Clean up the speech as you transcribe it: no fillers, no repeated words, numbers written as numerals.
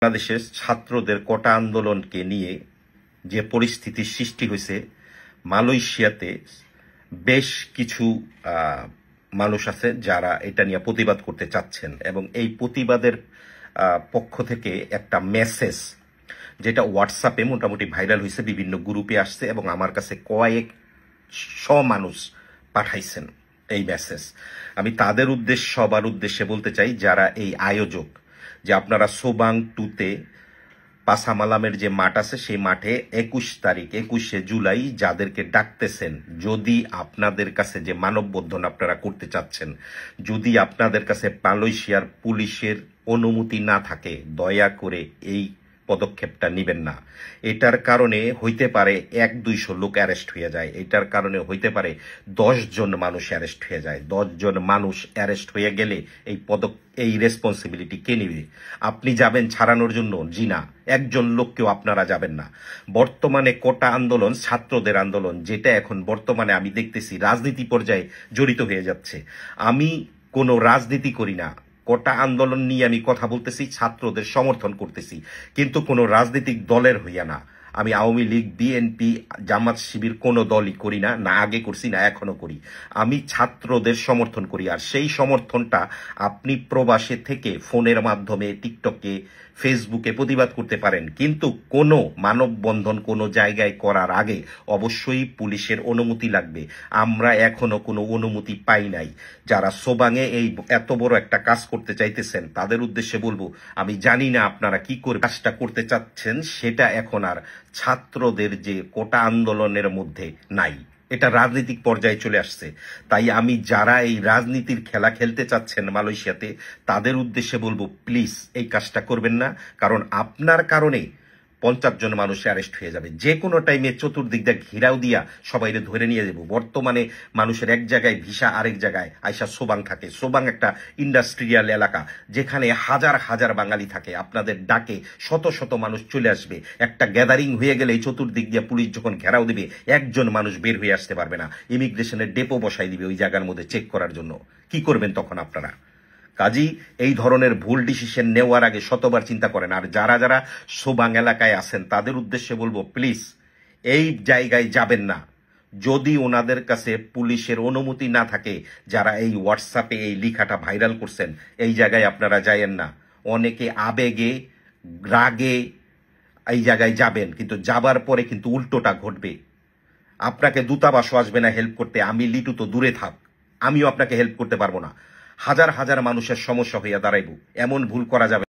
বাংলাদেশের ছাত্রদের কোটা আন্দোলনকে নিয়ে যে পরিস্থিতির সৃষ্টি হয়েছে, মালয়েশিয়াতে বেশ কিছু মানুষ আছে যারা এটা নিয়ে প্রতিবাদ করতে চাচ্ছেন, এবং এই প্রতিবাদের পক্ষ থেকে একটা মেসেজ যেটা হোয়াটসঅ্যাপে মোটামুটি ভাইরাল হয়েছে, বিভিন্ন গ্রুপে আসছে এবং আমার কাছে কয়েক মানুষ পাঠাইছেন এই মেসেজ। আমি তাদের সবার উদ্দেশ্যে বলতে চাই, যারা এই আয়োজক, যে আপনারা সোবাং 2-তে পাসামালামের যে মাঠ আছে সেই মাঠে 21 জুলাই যাদেরকে ডাকতেছেন, যদি আপনাদের কাছে যে মানববন্ধন আপনারা করতে চাচ্ছেন, যদি আপনাদের কাছে মালয়েশিয়ার পুলিশের অনুমতি না থাকে, দয়া করে এই পদক্ষেপটা নিবেন না। এটার কারণে হইতে পারে 100-200 লোক অ্যারেস্ট হয়ে যায়, এটার কারণে হইতে পারে 10 জন মানুষ অ্যারেস্ট হয়ে যায়। 10 জন মানুষ অ্যারেস্ট হয়ে গেলে এই রেসপন্সিবিলিটি কে নিবে? আপনি যাবেন ছাড়ানোর জন্য? জি না, একজন লোককেও আপনারা যাবেন না। বর্তমানে কোটা আন্দোলন, ছাত্রদের আন্দোলন, যেটা এখন বর্তমানে আমি দেখতেছি রাজনীতি পর্যায়ে জড়িত হয়ে যাচ্ছে। আমি কোনো রাজনীতি করি না, কোটা আন্দোলন নিয়ে আমি কথা বলতেছি, ছাত্রদের সমর্থন করতেছি, কিন্তু কোনো রাজনৈতিক দলের হইয়া না। আমি আওয়ামী লীগ, বিএনপি, জামাত শিবির কোনো দলই করি না, না আগে করছি না এখনো করি। আমি ছাত্রদের সমর্থন করি, আর সেই সমর্থনটা আপনি প্রবাসে থেকে ফোনের মাধ্যমে, টিকটকে, ফেসবুকে প্রতিবাদ করতে পারেন, কিন্তু কোনো মানববন্ধন কোনো জায়গায় করার আগে অবশ্যই পুলিশের অনুমতি লাগবে। আমরা এখনো কোনো অনুমতি পাই নাই। যারা সোবাঙে এই এত বড় একটা কাজ করতে চাইতেছেন তাদের উদ্দেশ্যে বলবো, আমি জানি না আপনারা কি করে কাজটা করতে চাচ্ছেন, সেটা এখন আর ছাত্রদের যে কোটা আন্দোলনের মধ্যে নাই, এটা রাজনৈতিক পর্যায়ে চলে আসছে। তাই আমি যারা এই রাজনীতির খেলা খেলতে চাচ্ছেন মালয়েশিয়াতে, তাদের উদ্দেশ্যে বলবো, প্লিজ এই কাজটা করবেন না, কারণ আপনার কারণে 50 জন মানুষ অ্যারেস্ট হয়ে যাবে। যে কোনো টাইমে চতুর্দিক দিয়ে ঘিরাও দিয়া সবাইরে ধরে নিয়ে যাব। বর্তমানে মানুষের এক জায়গায় ভিসা, আরেক জায়গায় আইসা সোবাং থাকে। সোবাং একটা ইন্ডাস্ট্রিয়াল এলাকা, যেখানে হাজার হাজার বাঙালি থাকে। আপনাদের ডাকে শত শত মানুষ চলে আসবে। একটা গ্যাদারিং হয়ে গেলে চতুর্দিক দিয়ে পুলিশ যখন ঘেরাও দিবে, একজন মানুষ বের হয়ে আসতে পারবে না। ইমিগ্রেশনের ডেপো বসাই দিবে ওই জায়গার মধ্যে চেক করার জন্য। কি করবেন তখন আপনারা? কাজী এই ধরনের ভুল ডিসিশন নেওয়ার আগে শতবার চিন্তা করেন। আর যারা যারা সোবাং এলাকায় আছেন তাদের উদ্দেশ্যে বলবো, প্লিজ এই জায়গায় যাবেন না। যদি ওনাদের কাছে পুলিশের অনুমতি না থাকে, যারা এই হোয়াটসঅ্যাপে এই লেখাটা ভাইরাল করছেন, এই জায়গায় আপনারা যায়েন না। অনেকে আবেগে, রাগে এই জায়গায় যাবেন, কিন্তু যাবার পরে কিন্তু উল্টোটা ঘটবে। আপনাকে দূতাবাসও আসবে না হেল্প করতে। আমি লিটু তো দূরে থাক, আমিও আপনাকে হেল্প করতে পারবো না। হাজার হাজার মানুষের সমস্যা হইয়া দাঁড়াইব। এমন ভুল করা যাবে।